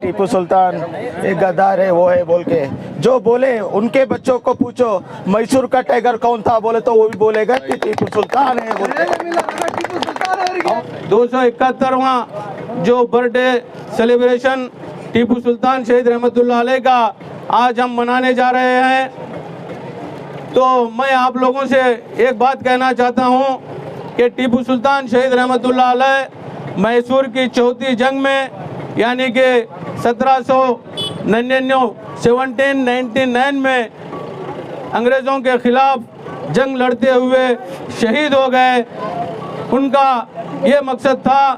टीपू सुल्तान एक गद्दार है, वो है बोल के जो बोले उनके बच्चों को पूछो मैसूर का टाइगर कौन था बोले तो वो भी बोलेगा कि टीपू सुल्तान है बोल के। 271वां जो बर्थडे सेलिब्रेशन टीपू सुल्तान शहीद रहमतुल्लाह अलैह का आज हम मनाने जा रहे हैं। तो मैं आप लोगों से एक बात कहना चाहता हूं कि टीपू सुल्तान शहीद रहमतुल्लाह अलैह मैसूर की चौथी जंग में यानी कि 1799 में अंग्रेज़ों के खिलाफ जंग लड़ते हुए शहीद हो गए। उनका ये मकसद था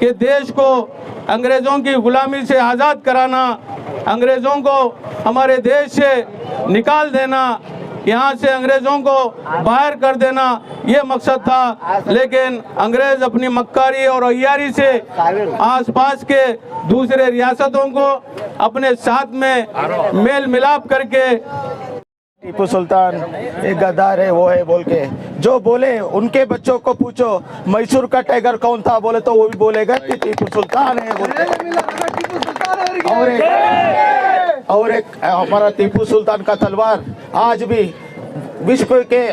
कि देश को अंग्रेज़ों की गुलामी से आज़ाद कराना, अंग्रेज़ों को हमारे देश से निकाल देना, यहाँ से अंग्रेज़ों को बाहर कर देना, ये मकसद था। लेकिन अंग्रेज़ अपनी मक्कारी और अय्यारी से आसपास के दूसरे रियासतों को अपने साथ में मेल मिलाप करके टीपू सुल्तान एक गद्दार है, वो है बोल के जो बोले उनके बच्चों को पूछो मैसूर का टाइगर कौन था बोले तो वो भी बोलेगा कि टीपू सुल्तान है बोल के। और एक हमारा टीपू सुल्तान का तलवार आज भी विश्व के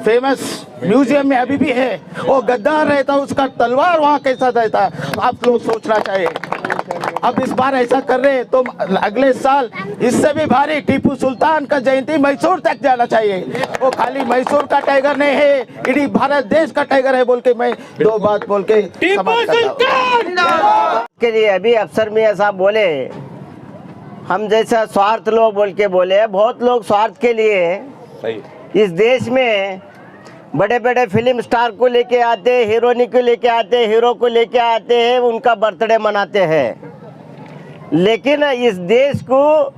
फेमस म्यूजियम में अभी भी है। वो गद्दार रहता, उसका तलवार वहाँ कैसा रहता, आप लोग सोचना चाहिए। अब इस बार ऐसा कर रहे हैं तो अगले साल इससे भी भारी टीपू सुल्तान का जयंती मैसूर तक जाना चाहिए। वो खाली मैसूर का टाइगर नहीं है, इडीं भारत देश का टाइगर है बोल के मैं दो बात बोल के के लिए अभी अफसर मियां साहब बोले, हम जैसा स्वार्थ लोग बोल के बोले, बहुत लोग स्वार्थ के लिए इस देश में बड़े बड़े फिल्म स्टार को लेके आते, हीरोइनी को लेके आते, हीरो को लेके आते हैं, उनका बर्थडे मनाते हैं। लेकिन इस देश को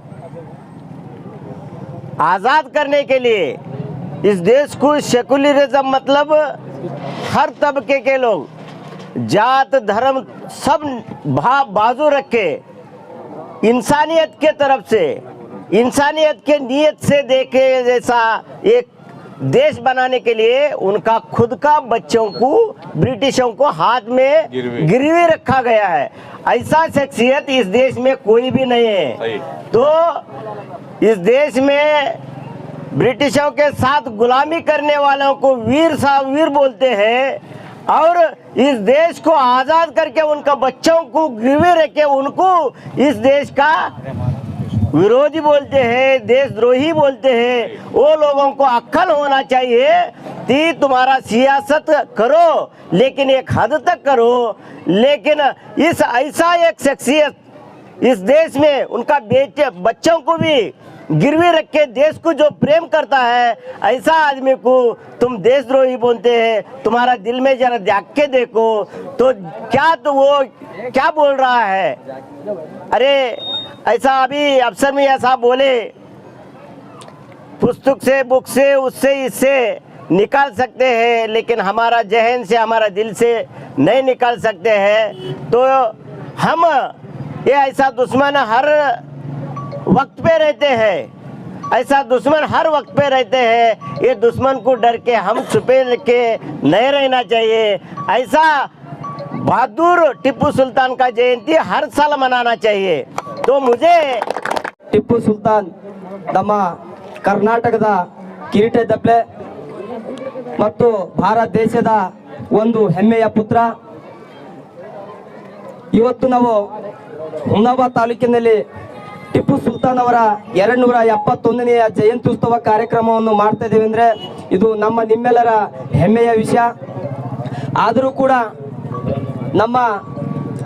आज़ाद करने के लिए, इस देश को सेकुलरिज्म मतलब हर तबके के लोग, जात धर्म सब बाजू रख के इंसानियत के तरफ से, इंसानियत के नियत से देखे जैसा एक देश बनाने के लिए उनका खुद का बच्चों को ब्रिटिशों को हाथ में गिरवी रखा गया है। ऐसा शख्सियत इस देश में कोई भी नहीं है। तो इस देश में ब्रिटिशों के साथ गुलामी करने वालों को वीर साहब वीर बोलते हैं, और इस देश को आज़ाद करके उनका बच्चों को गिरवी रखे उनको इस देश का विरोधी बोलते हैं, देशद्रोही बोलते हैं। वो लोगों को अक्ल होना चाहिए कि तुम्हारा सियासत करो लेकिन एक हद तक करो। लेकिन इस ऐसा एक शख्सियत इस देश में उनका बेटे बच्चों को भी गिरवी रख के देश को जो प्रेम करता है, ऐसा आदमी को तुम देशद्रोही बोलते हैं। तुम्हारा दिल में जरा देख के देखो तो क्या, तो वो क्या बोल रहा है। अरे ऐसा अभी अफसर मियां साहब बोले, पुस्तक से, बुक से, उससे इससे निकाल सकते हैं, लेकिन हमारा जहन से, हमारा दिल से नहीं निकाल सकते हैं। तो हम ये ऐसा दुश्मन हर वक्त पे रहते हैं, ऐसा दुश्मन हर वक्त पे रहते हैं। ये दुश्मन को डर के हम छुपे के नहीं रहना चाहिए। ऐसा बहादुर टीपू सुल्तान का जयंती हर साल मनाना चाहिए। तो मुझे ಟಿಪ್ಪು ಸುಲ್ತಾನ್ ನಮ್ಮ ಕರ್ನಾಟಕದ ಕಿರೀಟ ದಪ್ಪೆ ಮತ್ತು ಭಾರತ ದೇಶದ ಒಂದು ಹೆಮ್ಮೆಯ ಪುತ್ರ. ಇವತ್ತು ನಾವು ಹುಮನಾಬಾದ್ ತಾಲೂಕಿನಲ್ಲಿ ಟಿಪ್ಪು ಸುಲ್ತಾನ್ ಅವರ 271ನೇ ಜಯಂತ್ಯುತ್ಸವ ಕಾರ್ಯಕ್ರಮವನ್ನು ಮಾಡ್ತಾ ಇದ್ದೇವೆ ಅಂದರೆ ಇದು ನಮ್ಮ ನಿಮ್ಮೆಲ್ಲರ ಹೆಮ್ಮೆಯ ವಿಷಯ. ಆದರೂ ಕೂಡ ನಮ್ಮ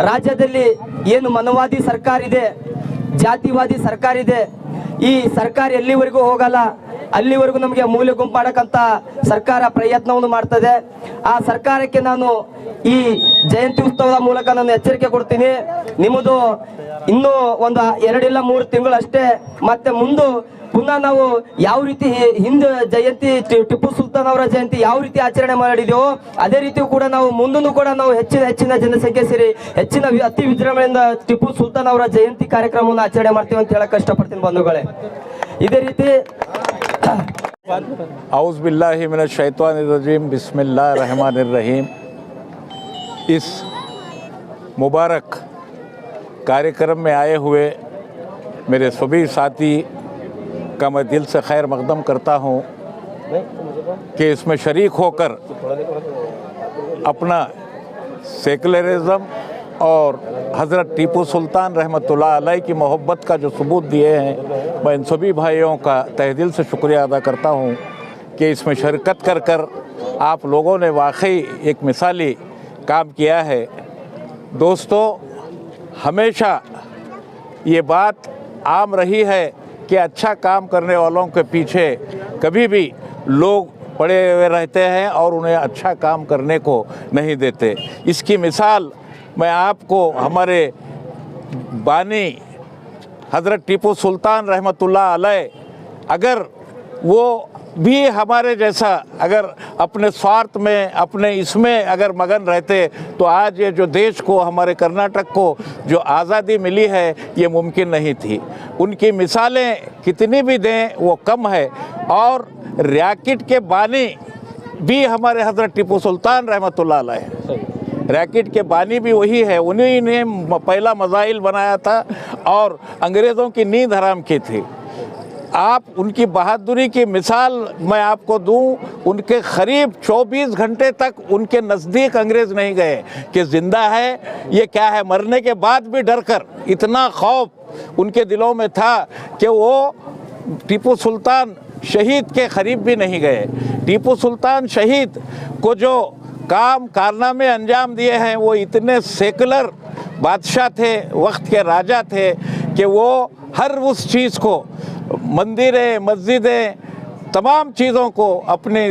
ರಾಜ್ಯದಲ್ಲಿ ಏನು ಮನವಾದಿ ಸರ್ಕಾರ ಇದೆ, ಜಾತಿವಾದಿ ಸರ್ಕಾರ ಇದೆ, ಈ ಸರ್ಕಾರ ಎಲ್ಲಿವರೆಗೂ ಹೋಗಲ್ಲ, ಅಲ್ಲಿವರೆಗೂ ನಮಗೆ ಮೂಲೆ ಗುಂಪು ಮಾಡಕ್ಕಂತ ಸರ್ಕಾರ ಪ್ರಯತ್ನವನ್ನು ಮಾಡ್ತದೆ. ಆ ಸರ್ಕಾರಕ್ಕೆ ನಾನು ಈ ಜಯಂತಿ ಉತ್ಸವದ ಮೂಲಕ ನಾನು ಎಚ್ಚರಿಕೆ ಕೊಡ್ತೀನಿ. ನಿಮ್ಮದು ಇನ್ನೂ ಒಂದು 2 ಇಲ್ಲ 3 ತಿಂಗಳು ಅಷ್ಟೇ, ಮತ್ತೆ ಮುಂದೆ ಪುನಃ ನಾವು ಯಾವ ರೀತಿ ಹಿಂದೆ ಜಯಂತಿ ಟಿಪ್ಪು ಸುಲ್ತಾನ್ ಅವರ ಜಯಂತಿ ಯಾವ ರೀತಿ ಆಚರಣೆ ಮಾಡಿದೆವೋ ಅದೇ ರೀತಿ ಕೂಡ ನಾವು ಮುಂದೂ ಕೂಡ ನಾವು ಹೆಚ್ಚಿನ ಜನಸಂಖ್ಯೆ ಸೇರಿ ಹೆಚ್ಚಿನ ಅತಿ ವಿಜೃಂಭಣೆಯಿಂದ ಟಿಪ್ಪು ಸುಲ್ತಾನ್ ಅವರ ಜಯಂತಿ ಕಾರ್ಯಕ್ರಮವನ್ನು ಆಚರಣೆ ಮಾಡ್ತೀವಿ ಅಂತ ಹೇಳಕ್ ಇಷ್ಟಪಡ್ತೀನಿ ಬಂಧುಗಳೇ. ಇದೇ ರೀತಿ औज़ु बिल्लाहि मिनश शैतानिर रजीम बिस्मिल्लाहिर रहमानिर रहीम। इस मुबारक कार्यक्रम में आए हुए मेरे सभी साथी का मैं दिल से खैर मकदम करता हूँ कि इसमें शरीक होकर अपना सेकुलरिज्म और हज़रत टीपू सुल्तान रहमतुल्लाह अलैह की मोहब्बत का जो सबूत दिए हैं, मैं इन सभी भाइयों का तहे दिल से शुक्रिया अदा करता हूँ कि इसमें शिरकत कर कर आप लोगों ने वाकई एक मिसाली काम किया है। दोस्तों, हमेशा ये बात आम रही है कि अच्छा काम करने वालों के पीछे कभी भी लोग पड़े हुए रहते हैं और उन्हें अच्छा काम करने को नहीं देते। इसकी मिसाल मैं आपको हमारे बानी हज़रत टीपू सुल्तान रहमतुल्लाह अलैह अगर वो भी हमारे जैसा अगर अपने स्वार्थ में अपने इसमें अगर मगन रहते तो आज ये जो देश को हमारे कर्नाटक को जो आज़ादी मिली है ये मुमकिन नहीं थी। उनकी मिसालें कितनी भी दें वो कम है। और रैकेट के बानी भी हमारे हज़रत टीपू सुल्तान रहमतुल्लाह अलैह है। रैकेट के बानी भी वही है, उन्हीं ने पहला मिसाइल बनाया था और अंग्रेज़ों की नींद हराम की थी। आप उनकी बहादुरी की मिसाल मैं आपको दूं, उनके करीब 24 घंटे तक उनके नज़दीक अंग्रेज़ नहीं गए कि ज़िंदा है ये क्या है। मरने के बाद भी डर कर, इतना खौफ उनके दिलों में था कि वो टीपू सुल्तान शहीद के करीब भी नहीं गए। टीपू सुल्तान शहीद को जो काम कारनामे अंजाम दिए हैं वो इतने सेकुलर बादशाह थे, वक्त के राजा थे कि वो हर उस चीज़ को मंदिरें मस्जिदें तमाम चीज़ों को अपने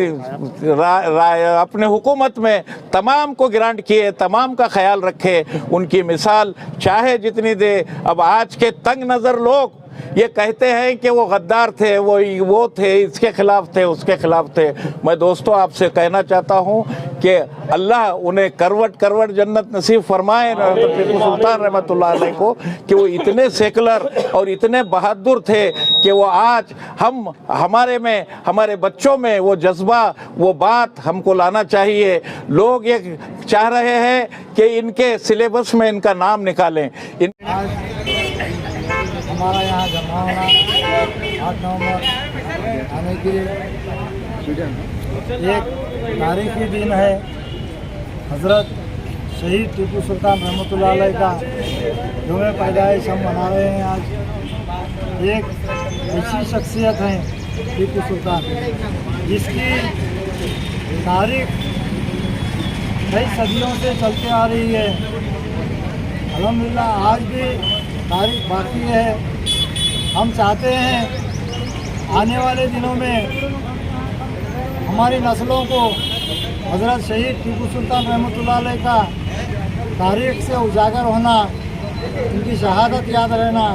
हुकूमत में तमाम को ग्रांट किए, तमाम का ख्याल रखे। उनकी मिसाल चाहे जितनी दे। अब आज के तंग नज़र लोग ये कहते हैं कि वो गद्दार थे, वो थे, इसके ख़िलाफ़ थे, उसके ख़िलाफ़ थे। मैं दोस्तों आपसे कहना चाहता हूँ कि अल्लाह उन्हें करवट करवट जन्नत नसीब फरमाए टीपू सुल्तान रहमतुल्लाह अलैह को कि वो इतने सेकुलर और इतने बहादुर थे कि वो आज हमारे में हमारे बच्चों में वो जज्बा वो बात हमको लाना चाहिए। लोग ये चाह रहे हैं कि इनके सिलेबस में इनका नाम निकालें। हमारा यहाँ जमा होना 8 नवंबर आने की एक तारीखी दिन है। हज़रत शहीद टीपू सुल्तान रहमतुल्लाह अलैह का यौम पैदाइश हम मना रहे हैं। आज एक ऐसी शख्सियत है टीपू सुल्तान जिसकी तारीख कई सदियों से चलते आ रही है। अल्हम्दुलिल्लाह आज भी तारीख बाकी है। हम चाहते हैं आने वाले दिनों में हमारी नस्लों को हज़रत शहीद टीपू सुल्तान रहमतुल्लाह अलैह का तारीख से उजागर होना, उनकी शहादत याद रहना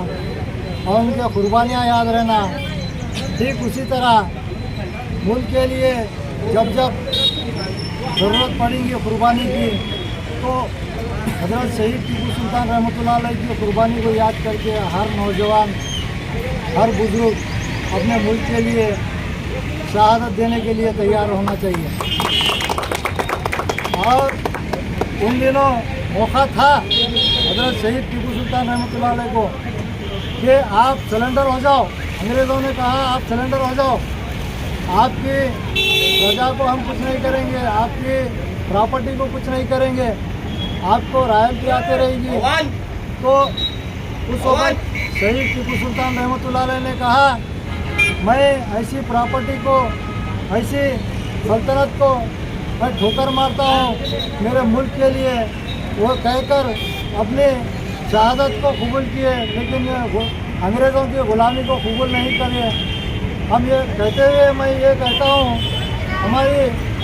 और उनकी कुर्बानियाँ याद रहना। ठीक उसी तरह मुल्क के लिए जब जब ज़रूरत पड़ेगी कुर्बानी की तो हज़रत शहीद टीपू सुल्तान रहमतुल्लाह अलैह की कुर्बानी को याद करके हर नौजवान हर बुजुर्ग अपने मुल्क के लिए शहादत देने के लिए तैयार होना चाहिए। और उन दिनों मौका था हज़रत शहीद टीपू सुल्तान रहमतुल्लाह अलैह को कि आप सरेंडर हो जाओ। अंग्रेज़ों ने कहा आप सरेंडर हो जाओ, आपकी प्रजा को हम कुछ नहीं करेंगे, आपकी प्रॉपर्टी को कुछ नहीं करेंगे, आपको रॉयल्टी आती रहेगी। तो उस वक्त शहीद टीपू सुल्तान रहमतुल्लाह अलैह ने कहा मैं ऐसी प्रॉपर्टी को ऐसी सल्तनत को मैं ठोकर मारता हूँ मेरे मुल्क के लिए। वो कहकर अपने शहादत को कबूल किए, लेकिन ये अंग्रेज़ों की ग़ुलामी को कबूल नहीं करे। हम ये कहते हुए मैं ये कहता हूँ हमारी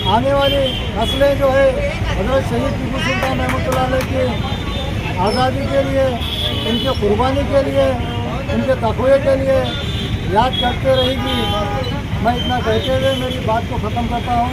आने वाली नस्लें जो है हज़रत शहीद टीपू सुल्तान रहमतुल्लाह अलैह की आज़ादी के लिए, उनके कुर्बानी के लिए, उनके तक़वे के लिए याद करते रहेगी। मैं इतना कहते हुए मेरी बात को ख़त्म करता हूँ।